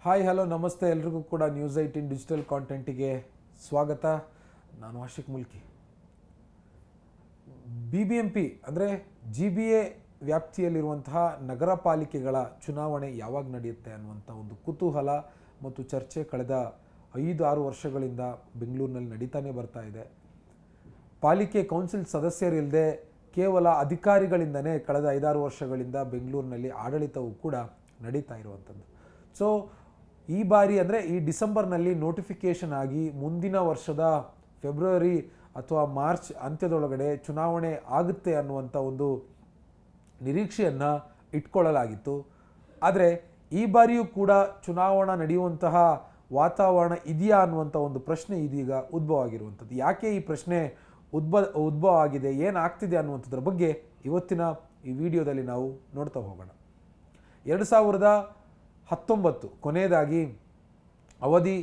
Hi hello ನಮಸ್ತೆ ಎಲ್ರಿಗೂ ಕೂಡ ನ್ಯೂಸ್ 18 ಡಿಜಿಟಲ್ ಕಾಂಟೆಂಟಿಗೆ ಸ್ವಾಗತ. ನಾನು ಆಶಿಕ್ ಮುಲ್ಕಿ. BBMP ಅಂದರೆ GBA ವ್ಯಾಪ್ತಿಯಲ್ಲಿರುವಂತಹ ನಗರ ಪಾಲಿಕೆಗಳ ಚುನಾವಣೆ ಯಾವಾಗ ನಡೆಯುತ್ತೆ ಅನ್ನುವಂಥ ಒಂದು ಕುತೂಹಲ ಮತ್ತು ಚರ್ಚೆ ಕಳೆದ 5-6 ವರ್ಷಗಳಿಂದ ಬೆಂಗಳೂರಿನಲ್ಲಿ ನಡೀತಾನೆ ಬರ್ತಾ ಇದೆ. ಪಾಲಿಕೆ ಕೌನ್ಸಿಲ್ ಸದಸ್ಯರಿಲ್ಲದೆ ಕೇವಲ ಅಧಿಕಾರಿಗಳಿಂದನೇ ಕಳೆದ 5-6 ವರ್ಷಗಳಿಂದ ಬೆಂಗಳೂರಿನಲ್ಲಿ ಆಡಳಿತವು ಕೂಡ ನಡೀತಾ ಇರುವಂಥದ್ದು. ಸೊ ಈ ಬಾರಿ ಅಂದರೆ ಈ ಡಿಸೆಂಬರ್ನಲ್ಲಿ ನೋಟಿಫಿಕೇಷನ್ ಆಗಿ ಮುಂದಿನ ವರ್ಷದ ಫೆಬ್ರವರಿ ಅಥವಾ ಮಾರ್ಚ್ ಅಂತ್ಯದೊಳಗಡೆ ಚುನಾವಣೆ ಆಗುತ್ತೆ ಅನ್ನುವಂಥ ಒಂದು ನಿರೀಕ್ಷೆಯನ್ನು ಇಟ್ಕೊಳ್ಳಲಾಗಿತ್ತು. ಆದರೆ ಈ ಬಾರಿಯೂ ಕೂಡ ಚುನಾವಣಾ ನಡೆಯುವಂತಹ ವಾತಾವರಣ ಇದೆಯಾ ಅನ್ನುವಂಥ ಒಂದು ಪ್ರಶ್ನೆ ಇದೀಗ ಉದ್ಭವ ಆಗಿರುವಂಥದ್ದು. ಯಾಕೆ ಈ ಪ್ರಶ್ನೆ ಉದ್ಭವ ಆಗಿದೆ, ಏನಾಗ್ತಿದೆ ಅನ್ನುವಂಥದ್ರ ಬಗ್ಗೆ ಇವತ್ತಿನ ಈ ವಿಡಿಯೋದಲ್ಲಿ ನಾವು ನೋಡ್ತಾ ಹೋಗೋಣ. 2019 ಕೊನೆಯದಾಗಿ ಅವಧಿ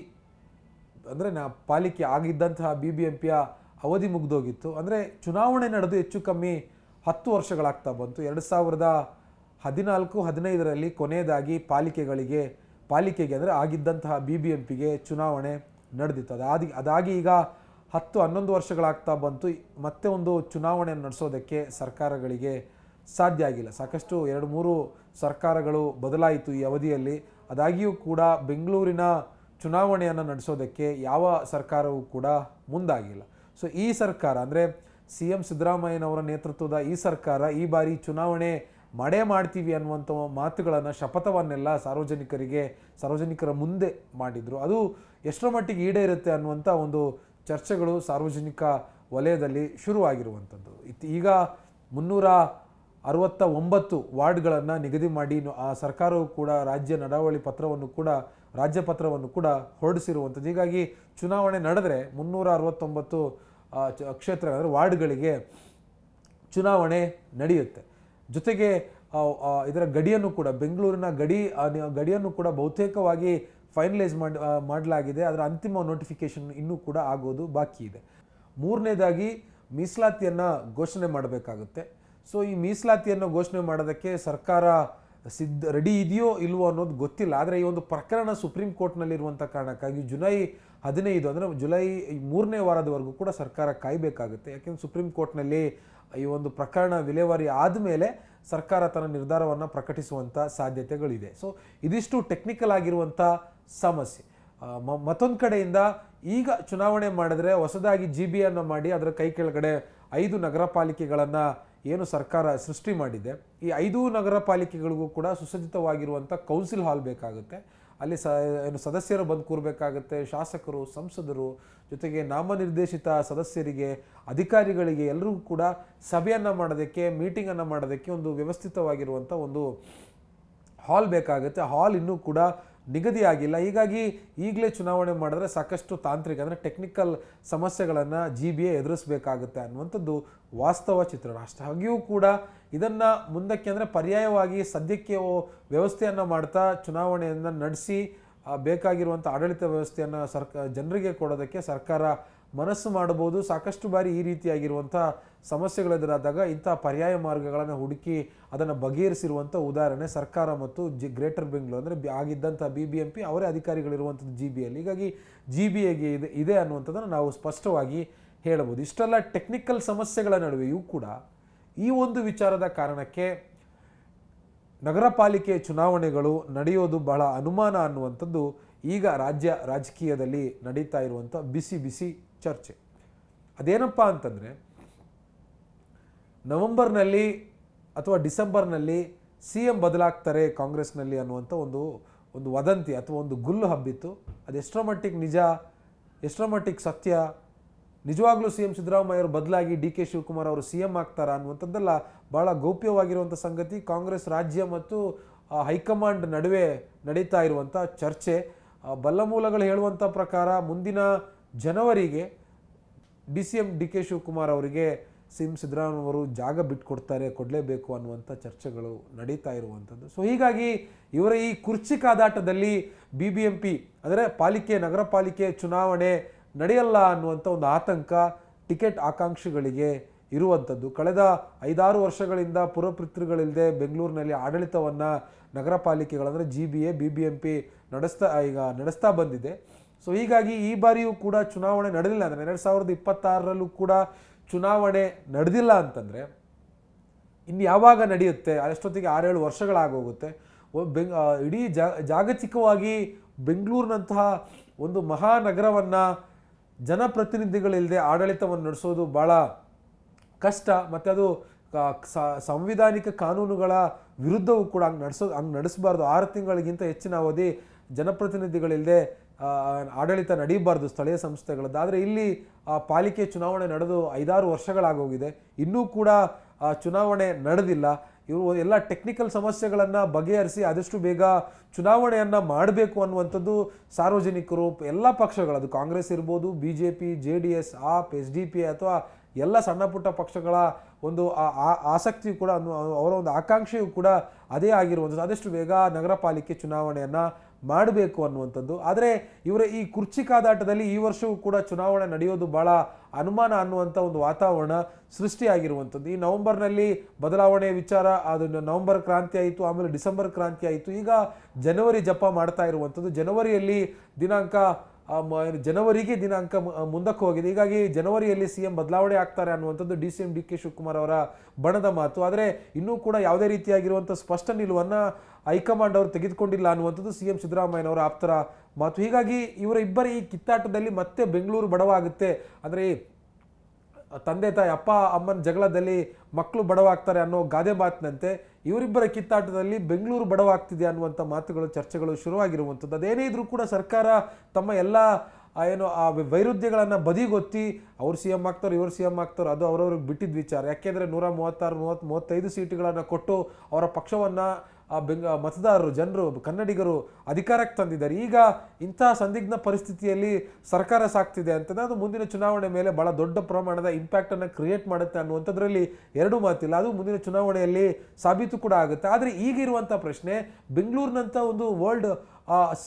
ಅಂದರೆ ಪಾಲಿಕೆ ಆಗಿದ್ದಂತಹ BBMPಯ ಅವಧಿ ಮುಗಿದೋಗಿತ್ತು. ಅಂದರೆ ಚುನಾವಣೆ ನಡೆದು ಹೆಚ್ಚು ಕಮ್ಮಿ 10 ವರ್ಷಗಳಾಗ್ತಾ ಬಂತು. 2014-15ರಲ್ಲಿ ಕೊನೆಯದಾಗಿ ಪಾಲಿಕೆಗೆ ಅಂದರೆ ಆಗಿದ್ದಂತಹ BBMPಗೆ ಚುನಾವಣೆ ನಡೆದಿತ್ತು. ಅದಾಗಿ ಈಗ 10-11 ವರ್ಷಗಳಾಗ್ತಾ ಬಂತು. ಮತ್ತೆ ಒಂದು ಚುನಾವಣೆಯನ್ನು ನಡೆಸೋದಕ್ಕೆ ಸರ್ಕಾರಗಳಿಗೆ ಸಾಧ್ಯ ಆಗಿಲ್ಲ. ಸಾಕಷ್ಟು 2-3 ಸರ್ಕಾರಗಳು ಬದಲಾಯಿತು ಈ ಅವಧಿಯಲ್ಲಿ. ಅದಾಗಿಯೂ ಕೂಡ ಬೆಂಗಳೂರಿನ ಚುನಾವಣೆಯನ್ನು ನಡೆಸೋದಕ್ಕೆ ಯಾವ ಸರ್ಕಾರವೂ ಕೂಡ ಮುಂದಾಗಿಲ್ಲ. ಸೊ ಈ ಸರ್ಕಾರ ಅಂದರೆ CM ಸಿದ್ದರಾಮಯ್ಯನವರ ನೇತೃತ್ವದ ಈ ಸರ್ಕಾರ ಈ ಬಾರಿ ಚುನಾವಣೆ ಮಾಡ್ತೀವಿ ಅನ್ನುವಂಥ ಮಾತುಗಳನ್ನು, ಶಪಥವನ್ನೆಲ್ಲ ಸಾರ್ವಜನಿಕರ ಮುಂದೆ ಮಾಡಿದರು. ಅದು ಎಷ್ಟರ ಮಟ್ಟಿಗೆ ಈಡೇರುತ್ತೆ ಅನ್ನುವಂಥ ಒಂದು ಚರ್ಚೆಗಳು ಸಾರ್ವಜನಿಕ ವಲಯದಲ್ಲಿ ಶುರುವಾಗಿರುವಂಥದ್ದು. ಈಗ 369 ವಾರ್ಡ್ಗಳನ್ನು ನಿಗದಿ ಮಾಡಿ ಆ ಸರ್ಕಾರವು ಕೂಡ ರಾಜ್ಯ ಪತ್ರವನ್ನು ಕೂಡ ಹೊರಡಿಸಿರುವಂಥದ್ದು. ಹೀಗಾಗಿ ಚುನಾವಣೆ ನಡೆದರೆ 369 ಕ್ಷೇತ್ರ ಅಂದರೆ ವಾರ್ಡ್ಗಳಿಗೆ ಚುನಾವಣೆ ನಡೆಯುತ್ತೆ. ಜೊತೆಗೆ ಇದರ ಗಡಿಯನ್ನು ಕೂಡ ಬೆಂಗಳೂರಿನ ಗಡಿಯನ್ನು ಕೂಡ ಬಹುತೇಕವಾಗಿ ಫೈನಲೈಸ್ ಮಾಡಲಾಗಿದೆ. ಅದರ ಅಂತಿಮ ನೋಟಿಫಿಕೇಶನ್ ಇನ್ನೂ ಕೂಡ ಆಗೋದು ಬಾಕಿ ಇದೆ. ಮೂರನೇದಾಗಿ ಮೀಸಲಾತಿಯನ್ನು ಘೋಷಣೆ ಮಾಡಬೇಕಾಗುತ್ತೆ. ಸೊ ಈ ಮೀಸಲಾತಿಯನ್ನು ಘೋಷಣೆ ಮಾಡೋದಕ್ಕೆ ಸರ್ಕಾರ ರೆಡಿ ಇದೆಯೋ ಇಲ್ವೋ ಅನ್ನೋದು ಗೊತ್ತಿಲ್ಲ. ಆದರೆ ಈ ಒಂದು ಪ್ರಕರಣ ಸುಪ್ರೀಂ ಕೋರ್ಟ್ನಲ್ಲಿರುವಂಥ ಕಾರಣಕ್ಕಾಗಿ ಜುಲೈ 15 ಅಂದರೆ ಜುಲೈ 3ನೇ ವಾರದವರೆಗೂ ಕೂಡ ಸರ್ಕಾರ ಕಾಯಬೇಕಾಗುತ್ತೆ. ಯಾಕೆಂದರೆ ಸುಪ್ರೀಂ ಕೋರ್ಟ್ನಲ್ಲಿ ಈ ಒಂದು ಪ್ರಕರಣ ವಿಲೇವಾರಿ ಆದಮೇಲೆ ಸರ್ಕಾರ ತನ್ನ ನಿರ್ಧಾರವನ್ನು ಪ್ರಕಟಿಸುವಂಥ ಸಾಧ್ಯತೆಗಳಿದೆ. ಸೊ ಇದಿಷ್ಟು ಟೆಕ್ನಿಕಲ್ ಆಗಿರುವಂಥ ಸಮಸ್ಯೆ. ಮತ್ತೊಂದು ಕಡೆಯಿಂದ ಈಗ ಚುನಾವಣೆ ಮಾಡಿದ್ರೆ ಹೊಸದಾಗಿ GBಯನ್ನು ಮಾಡಿ ಅದರ ಕೈ ಕೆಳಗಡೆ 5 ನಗರ ಪಾಲಿಕೆಗಳನ್ನು ಏನು ಸರ್ಕಾರ ಸೃಷ್ಟಿ ಮಾಡಿದೆ, ಈ 5 ನಗರ ಪಾಲಿಕೆಗಳಿಗೂ ಕೂಡ ಸುಸಜ್ಜಿತವಾಗಿರುವಂಥ ಕೌನ್ಸಿಲ್ ಹಾಲ್ ಬೇಕಾಗುತ್ತೆ. ಅಲ್ಲಿ ಸದಸ್ಯರು ಬಂದು ಕೂರಬೇಕಾಗುತ್ತೆ. ಶಾಸಕರು, ಸಂಸದರು, ಜೊತೆಗೆ ನಾಮನಿರ್ದೇಶಿತ ಸದಸ್ಯರಿಗೆ, ಅಧಿಕಾರಿಗಳಿಗೆ ಎಲ್ಲರಿಗೂ ಕೂಡ ಸಭೆಯನ್ನು ಮಾಡೋದಕ್ಕೆ, ಮೀಟಿಂಗನ್ನು ಮಾಡೋದಕ್ಕೆ ಒಂದು ವ್ಯವಸ್ಥಿತವಾಗಿರುವಂಥ ಒಂದು ಹಾಲ್ ಬೇಕಾಗುತ್ತೆ. ಹಾಲ್ ಇನ್ನೂ ಕೂಡ ನಿಗದಿಯಾಗಿಲ್ಲ. ಹೀಗಾಗಿ ಈಗಲೇ ಚುನಾವಣೆ ಮಾಡಿದ್ರೆ ಸಾಕಷ್ಟು ತಾಂತ್ರಿಕ ಅಂದರೆ ಟೆಕ್ನಿಕಲ್ ಸಮಸ್ಯೆಗಳನ್ನು GBA ಎದುರಿಸಬೇಕಾಗುತ್ತೆ ಅನ್ನುವಂಥದ್ದು ವಾಸ್ತವ ಚಿತ್ರಣ. ಅಷ್ಟಾಗಿಯೂ ಕೂಡ ಇದನ್ನು ಮುಂದಕ್ಕೆ ಅಂದರೆ ಪರ್ಯಾಯವಾಗಿ ಸದ್ಯಕ್ಕೆ ವ್ಯವಸ್ಥೆಯನ್ನು ಮಾಡ್ತಾ ಚುನಾವಣೆಯನ್ನು ನಡೆಸಿ ಬೇಕಾಗಿರುವಂಥ ಆಡಳಿತ ವ್ಯವಸ್ಥೆಯನ್ನು ಜನರಿಗೆ ಕೊಡೋದಕ್ಕೆ ಸರ್ಕಾರ ಮನಸ್ಸು ಮಾಡಬಹುದು. ಸಾಕಷ್ಟು ಬಾರಿ ಈ ರೀತಿಯಾಗಿರುವಂಥ ಸಮಸ್ಯೆಗಳೆದುರಾದಾಗ ಇಂಥ ಪರ್ಯಾಯ ಮಾರ್ಗಗಳನ್ನು ಹುಡುಕಿ ಅದನ್ನು ಬಗೆಹರಿಸಿರುವಂಥ ಉದಾಹರಣೆ ಸರ್ಕಾರ ಮತ್ತು ಗ್ರೇಟರ್ ಬೆಂಗಳೂರು ಅಂದರೆ ಆಗಿದ್ದಂಥ BBMP ಅವರೇ ಅಧಿಕಾರಿಗಳಿರುವಂಥದ್ದು GBಯಲ್ಲಿ. ಹೀಗಾಗಿ GBAಗೆ ಇದೆ ಅನ್ನುವಂಥದ್ದನ್ನು ನಾವು ಸ್ಪಷ್ಟವಾಗಿ ಹೇಳಬಹುದು. ಇಷ್ಟೆಲ್ಲ ಟೆಕ್ನಿಕಲ್ ಸಮಸ್ಯೆಗಳ ನಡುವೆಯೂ ಕೂಡ ಈ ಒಂದು ವಿಚಾರದ ಕಾರಣಕ್ಕೆ ನಗರ ಪಾಲಿಕೆ ಚುನಾವಣೆಗಳು ನಡೆಯೋದು ಬಹಳ ಅನುಮಾನ ಅನ್ನುವಂಥದ್ದು ಈಗ ರಾಜಕೀಯದಲ್ಲಿ ನಡೀತಾ ಇರುವಂಥ ಬಿಸಿ ಚರ್ಚೆ. ಅದೇನಪ್ಪ ಅಂತಂದರೆ ನವೆಂಬರ್ನಲ್ಲಿ ಅಥವಾ ಡಿಸೆಂಬರ್ನಲ್ಲಿ CM ಬದಲಾಗ್ತಾರೆ ಕಾಂಗ್ರೆಸ್ನಲ್ಲಿ ಅನ್ನುವಂಥ ಒಂದು ವದಂತಿ ಅಥವಾ ಒಂದು ಗುಲ್ಲು ಹಬ್ಬಿತ್ತು. ಅದು ಎಷ್ಟರ ಮಟ್ಟಿಗೆ ನಿಜ, ಎಷ್ಟರ ಮಟ್ಟಿಗೆ ಸತ್ಯ, ನಿಜವಾಗ್ಲೂ CM ಸಿದ್ದರಾಮಯ್ಯ ಅವರು ಬದಲಾಗಿ DK ಶಿವಕುಮಾರ್ ಅವರು CM ಆಗ್ತಾರಾ ಅನ್ನುವಂಥದ್ದೆಲ್ಲ ಭಾಳ ಗೌಪ್ಯವಾಗಿರುವಂಥ ಸಂಗತಿ. ಕಾಂಗ್ರೆಸ್ ರಾಜ್ಯ ಮತ್ತು ಹೈಕಮಾಂಡ್ ನಡುವೆ ನಡೀತಾ ಇರುವಂಥ ಚರ್ಚೆ. ಬಲ್ಲ ಮೂಲಗಳು ಹೇಳುವಂಥ ಪ್ರಕಾರ ಮುಂದಿನ ಜನವರಿಗೆ CM DK ಶಿವಕುಮಾರ್ ಅವರಿಗೆ CM ಸಿದ್ದರಾಮಯ್ಯ ಅವರು ಜಾಗ ಕೊಡಲೇಬೇಕು ಅನ್ನುವಂಥ ಚರ್ಚೆಗಳು ನಡೀತಾ ಇರುವಂಥದ್ದು. ಸೊ ಹೀಗಾಗಿ ಇವರ ಈ ಕುರ್ಚಿ ಕಾದಾಟದಲ್ಲಿ BBMP ಅಂದರೆ ನಗರ ಪಾಲಿಕೆ ಚುನಾವಣೆ ನಡೆಯಲ್ಲ ಅನ್ನುವಂಥ ಒಂದು ಆತಂಕ ಟಿಕೆಟ್ ಆಕಾಂಕ್ಷಿಗಳಿಗೆ ಇರುವಂಥದ್ದು. ಕಳೆದ 5-6 ವರ್ಷಗಳಿಂದ ಪುರಪಿತೃಗಳಿಲ್ಲದೆ ಬೆಂಗಳೂರಿನಲ್ಲಿ ಆಡಳಿತವನ್ನು ನಗರ ಪಾಲಿಕೆಗಳಂದರೆ GBA BBMP ನಡೆಸ್ತಾ ಬಂದಿದೆ. ಸೊ ಹೀಗಾಗಿ ಈ ಬಾರಿಯೂ ಕೂಡ ಚುನಾವಣೆ ನಡೆದಿಲ್ಲ ಅಂದರೆ 2026ರಲ್ಲೂ ಕೂಡ ಚುನಾವಣೆ ನಡೆದಿಲ್ಲ ಅಂತಂದರೆ ಇನ್ನು ಯಾವಾಗ ನಡೆಯುತ್ತೆ? ಅಷ್ಟೊತ್ತಿಗೆ 6-7 ವರ್ಷಗಳಾಗೋಗುತ್ತೆ. ಇಡೀ ಜಾಗತಿಕವಾಗಿ ಬೆಂಗಳೂರಿನಂತಹ ಒಂದು ಮಹಾನಗರವನ್ನು ಜನಪ್ರತಿನಿಧಿಗಳಿಲ್ಲದೆ ಆಡಳಿತವನ್ನು ನಡೆಸೋದು ಭಾಳ ಕಷ್ಟ. ಮತ್ತು ಅದು ಸಂವಿಧಾನಿಕ ಕಾನೂನುಗಳ ವಿರುದ್ಧವೂ ಕೂಡ ಹಂಗೆ ನಡೆಸಬಾರ್ದು. 6 ತಿಂಗಳಿಗಿಂತ ಹೆಚ್ಚಿನ ಅವಧಿ ಜನಪ್ರತಿನಿಧಿಗಳಿಲ್ಲದೆ ಆಡಳಿತ ನಡೀಬಾರ್ದು ಸ್ಥಳೀಯ ಸಂಸ್ಥೆಗಳದ್ದು. ಆದರೆ ಇಲ್ಲಿ ಪಾಲಿಕೆ ಚುನಾವಣೆ ನಡೆದು 5-6 ವರ್ಷಗಳಾಗೋಗಿದೆ, ಇನ್ನೂ ಕೂಡ ಚುನಾವಣೆ ನಡೆದಿಲ್ಲ. ಇವರು ಎಲ್ಲ ಟೆಕ್ನಿಕಲ್ ಸಮಸ್ಯೆಗಳನ್ನು ಬಗೆಹರಿಸಿ ಆದಷ್ಟು ಬೇಗ ಚುನಾವಣೆಯನ್ನು ಮಾಡಬೇಕು ಅನ್ನುವಂಥದ್ದು ಸಾರ್ವಜನಿಕರು, ಎಲ್ಲ ಪಕ್ಷಗಳು, ಅದು ಕಾಂಗ್ರೆಸ್ ಇರ್ಬೋದು, BJP, JDS, AP, SDP ಅಥವಾ ಎಲ್ಲ ಸಣ್ಣ ಪುಟ್ಟ ಪಕ್ಷಗಳ ಒಂದು ಆಸಕ್ತಿಯು ಕೂಡ ಅವರ ಒಂದು ಆಕಾಂಕ್ಷೆಯು ಕೂಡ ಅದೇ ಆಗಿರುವಂಥದ್ದು. ಆದಷ್ಟು ಬೇಗ ನಗರ ಪಾಲಿಕೆ ಚುನಾವಣೆಯನ್ನು ಮಾಡಬೇಕು ಅನ್ನುವಂಥದ್ದು. ಆದರೆ ಇವರ ಈ ಕುರ್ಚಿ ಕಾದಾಟದಲ್ಲಿ ಈ ವರ್ಷವೂ ಕೂಡ ಚುನಾವಣೆ ನಡೆಯೋದು ಭಾಳ ಅನುಮಾನ ಅನ್ನುವಂಥ ಒಂದು ವಾತಾವರಣ ಸೃಷ್ಟಿಯಾಗಿರುವಂಥದ್ದು. ಈ ನವೆಂಬರ್ನಲ್ಲಿ ಬದಲಾವಣೆ ವಿಚಾರ, ಅದು ನವೆಂಬರ್ ಕ್ರಾಂತಿ ಆಯಿತು, ಆಮೇಲೆ ಡಿಸೆಂಬರ್ ಕ್ರಾಂತಿ ಆಯಿತು, ಈಗ ಜನವರಿ ಜಪ ಮಾಡ್ತಾ ಇರುವಂಥದ್ದು. ಜನವರಿಗೆ ದಿನಾಂಕ ಮುಂದಕ್ಕೆ ಹೋಗಿದೆ. ಹೀಗಾಗಿ ಜನವರಿಯಲ್ಲಿ CM ಬದಲಾವಣೆ ಆಗ್ತಾರೆ ಅನ್ನುವಂಥದ್ದು DCM DK ಶಿವಕುಮಾರ್ ಅವರ ಬಣದ ಮಾತು. ಆದರೆ ಇನ್ನೂ ಕೂಡ ಯಾವುದೇ ರೀತಿಯಾಗಿರುವಂಥ ಸ್ಪಷ್ಟ ನಿಲುವನ್ನು ಹೈಕಮಾಂಡ್ ಅವರು ತೆಗೆದುಕೊಂಡಿಲ್ಲ ಅನ್ನುವಂಥದ್ದು CM ಸಿದ್ದರಾಮಯ್ಯನವರ ಆಪ್ತರ ಮಾತು. ಹೀಗಾಗಿ ಇವರ ಇಬ್ಬರ ಈ ಕಿತ್ತಾಟದಲ್ಲಿ ಮತ್ತೆ ಬೆಂಗಳೂರು ಬಡವಾಗುತ್ತೆ. ಅಂದರೆ ತಂದೆ ತಾಯಿ ಅಪ್ಪ ಅಮ್ಮನ ಜಗಳದಲ್ಲಿ ಮಕ್ಕಳು ಬಡವಾಗ್ತಾರೆ ಅನ್ನೋ ಗಾದೆ ಮಾತಿನಂತೆ ಇವರಿಬ್ಬರ ಕಿತ್ತಾಟದಲ್ಲಿ ಬೆಂಗಳೂರು ಬಡವಾಗ್ತಿದೆ ಅನ್ನುವಂಥ ಮಾತುಗಳು, ಚರ್ಚೆಗಳು ಶುರುವಾಗಿರುವಂಥದ್ದು. ಅದೇನೇ ಇದ್ರೂ ಕೂಡ ಸರ್ಕಾರ ತಮ್ಮ ಎಲ್ಲ ಆ ವೈರುಧ್ಯಗಳನ್ನು ಬದಿಗೊತ್ತಿ ಅವ್ರು CM ಆಗ್ತಾರೆ, ಇವರು CM ಆಗ್ತಾರೆ, ಅದು ಅವರವ್ರಿಗೆ ಬಿಟ್ಟಿದ್ದ ವಿಚಾರ. ಯಾಕೆಂದರೆ 136-135 ಸೀಟುಗಳನ್ನು ಕೊಟ್ಟು ಅವರ ಪಕ್ಷವನ್ನು ಮತದಾರರು, ಜನರು, ಕನ್ನಡಿಗರು ಅಧಿಕಾರಕ್ಕೆ ತಂದಿದ್ದಾರೆ. ಈಗ ಇಂಥ ಸಂದಿಗ್ಧ ಪರಿಸ್ಥಿತಿಯಲ್ಲಿ ಸರ್ಕಾರ ಸಾಕ್ತಿದೆ ಅಂತಂದರೆ ಅದು ಮುಂದಿನ ಚುನಾವಣೆ ಮೇಲೆ ಭಾಳ ದೊಡ್ಡ ಪ್ರಮಾಣದ ಇಂಪ್ಯಾಕ್ಟನ್ನು ಕ್ರಿಯೇಟ್ ಮಾಡುತ್ತೆ ಅನ್ನುವಂಥದ್ರಲ್ಲಿ ಎರಡು ಮಾತಿಲ್ಲ. ಅದು ಮುಂದಿನ ಚುನಾವಣೆಯಲ್ಲಿ ಸಾಬೀತು ಕೂಡ ಆಗುತ್ತೆ. ಆದರೆ ಈಗಿರುವಂಥ ಪ್ರಶ್ನೆ, ಬೆಂಗಳೂರಿನಂಥ ಒಂದು ವರ್ಲ್ಡ್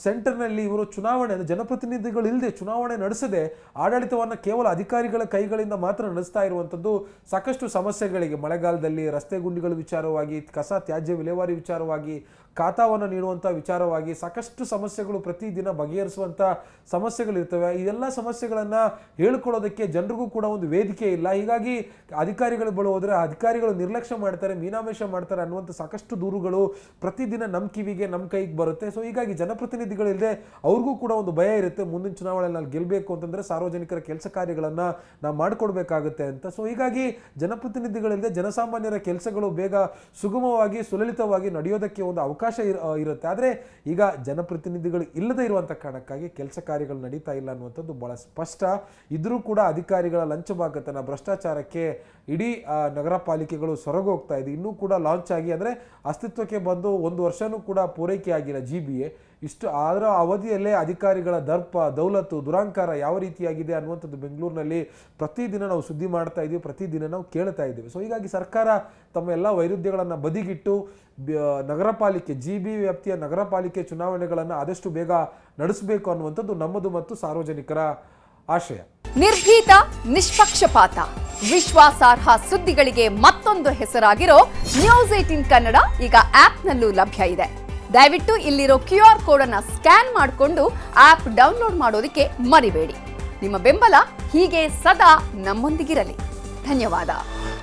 ಸೆಂಟರ್ನಲ್ಲಿ ಇವರು ಚುನಾವಣೆ ಜನಪ್ರತಿನಿಧಿಗಳು ಇಲ್ಲದೆ ಚುನಾವಣೆ ನಡೆಸದೆ ಆಡಳಿತವನ್ನು ಕೇವಲ ಅಧಿಕಾರಿಗಳ ಕೈಗಳಿಂದ ಮಾತ್ರ ನಡೆಸ್ತಾ ಇರುವಂಥದ್ದು ಸಾಕಷ್ಟು ಸಮಸ್ಯೆಗಳಿಗೆ, ಮಳೆಗಾಲದಲ್ಲಿ ರಸ್ತೆ ಗುಂಡಿಗಳ ವಿಚಾರವಾಗಿ, ಕಸ ತ್ಯಾಜ್ಯ ವಿಲೇವಾರಿ ವಿಚಾರವಾಗಿ, ಖಾತಾವನ್ನು ನೀಡುವಂಥ ವಿಚಾರವಾಗಿ ಸಾಕಷ್ಟು ಸಮಸ್ಯೆಗಳು ಪ್ರತಿದಿನ ಬಗೆಹರಿಸುವಂಥ ಸಮಸ್ಯೆಗಳಿರ್ತವೆ. ಇದೆಲ್ಲ ಸಮಸ್ಯೆಗಳನ್ನು ಹೇಳ್ಕೊಳ್ಳೋದಕ್ಕೆ ಜನರಿಗೂ ಕೂಡ ಒಂದು ವೇದಿಕೆ ಇಲ್ಲ. ಹೀಗಾಗಿ ಅಧಿಕಾರಿಗಳು ಬಳಿ ಹೋದರೆ ಅಧಿಕಾರಿಗಳು ನಿರ್ಲಕ್ಷ್ಯ ಮಾಡ್ತಾರೆ, ಮೀನಾಮೇಷ ಮಾಡ್ತಾರೆ ಅನ್ನುವಂಥ ಸಾಕಷ್ಟು ದೂರುಗಳು ಪ್ರತಿದಿನ ನಮ್ಮ ಕಿವಿಗೆ, ನಮ್ಮ ಕೈಗೆ ಬರುತ್ತೆ. ಸೊ ಹೀಗಾಗಿ ಜನಪ್ರತಿನಿಧಿಗಳಿಲ್ಲದೆ ಅವ್ರಿಗೂ ಕೂಡ ಒಂದು ಭಯ ಇರುತ್ತೆ, ಮುಂದಿನ ಚುನಾವಣೆಯಲ್ಲಿ ನಾವು ಗೆಲ್ಲಬೇಕು ಅಂತಂದರೆ ಸಾರ್ವಜನಿಕರ ಕೆಲಸ ಕಾರ್ಯಗಳನ್ನು ನಾವು ಮಾಡಿಕೊಡ್ಬೇಕಾಗುತ್ತೆ ಅಂತ. ಸೊ ಹೀಗಾಗಿ ಜನಪ್ರತಿನಿಧಿಗಳಿಲ್ಲದೆ ಜನಸಾಮಾನ್ಯರ ಕೆಲಸಗಳು ಬೇಗ ಸುಗಮವಾಗಿ ಸುಲಲಿತವಾಗಿ ನಡೆಯೋದಕ್ಕೆ ಒಂದು ಅವಕಾಶ ಇರುತ್ತೆ. ಆದರೆ ಈಗ ಜನಪ್ರತಿನಿಧಿಗಳು ಇಲ್ಲದೆ ಇರುವಂಥ ಕಾರಣಕ್ಕಾಗಿ ಕೆಲಸ ಕಾರ್ಯಗಳು ನಡೀತಾ ಇಲ್ಲ ಅನ್ನುವಂಥದ್ದು ಬಹಳ ಸ್ಪಷ್ಟ. ಇದ್ರೂ ಕೂಡ ಅಧಿಕಾರಿಗಳ ಲಂಚಬಾಕತನ, ಭ್ರಷ್ಟಾಚಾರಕ್ಕೆ ಇಡೀ ನಗರ ಪಾಲಿಕೆಗಳು ಸೊರಗೋಗ್ತಾ ಇದೆ. ಇನ್ನೂ ಕೂಡ ಲಾಂಚ್ ಆಗಿ ಅಂದರೆ ಅಸ್ತಿತ್ವಕ್ಕೆ ಬಂದು 1 ವರ್ಷನೂ ಕೂಡ ಪೂರೈಕೆ ಆಗಿಲ್ಲ GBA. ಇಷ್ಟು ಅದರ ಅವಧಿಯಲ್ಲೇ ಅಧಿಕಾರಿಗಳ ದರ್ಪ, ದೌಲತ್ತು, ದುರಾಂಕಾರ ಯಾವ ರೀತಿಯಾಗಿದೆ ಅನ್ನುವಂಥದ್ದು ಬೆಂಗಳೂರಿನಲ್ಲಿ ಪ್ರತಿದಿನ ನಾವು ಸುದ್ದಿ ಮಾಡ್ತಾ ಇದ್ದೀವಿ, ಪ್ರತಿದಿನ ನಾವು ಕೇಳ್ತಾ ಇದ್ದೀವಿ. ಸೊ ಹೀಗಾಗಿ ಸರ್ಕಾರ ತಮ್ಮ ಎಲ್ಲ ವೈರುಧ್ಯಗಳನ್ನು ಬದಿಗಿಟ್ಟು ನಗರ ಪಾಲಿಕೆ, GB ವ್ಯಾಪ್ತಿಯ ನಗರ ಪಾಲಿಕೆ ಚುನಾವಣೆಗಳನ್ನು ಆದಷ್ಟು ಬೇಗ ನಡೆಸಬೇಕು ಅನ್ನುವಂಥದ್ದು ನಮ್ಮದು ಮತ್ತು ಸಾರ್ವಜನಿಕರ ಆಶಯ. ನಿರ್ಭೀತ, ನಿಷ್ಪಕ್ಷಪಾತ, ವಿಶ್ವಾಸಾರ್ಹ ಸುದ್ದಿಗಳಿಗೆ ಮತ್ತೊಂದು ಹೆಸರಾಗಿರೋ News18 ಕನ್ನಡ ಈಗ ಆಪ್ನಲ್ಲೂ ಲಭ್ಯ ಇದೆ. ದಯವಿಟ್ಟು ಇಲ್ಲಿರೋ QR ಕೋಡ್ ಅನ್ನು ಸ್ಕ್ಯಾನ್ ಮಾಡಿಕೊಂಡು ಆಪ್ ಡೌನ್ಲೋಡ್ ಮಾಡೋದಕ್ಕೆ ಮರಿಬೇಡಿ. ನಿಮ್ಮ ಬೆಂಬಲ ಹೀಗೆ ಸದಾ ನಮ್ಮೊಂದಿಗಿರಲಿ. ಧನ್ಯವಾದ.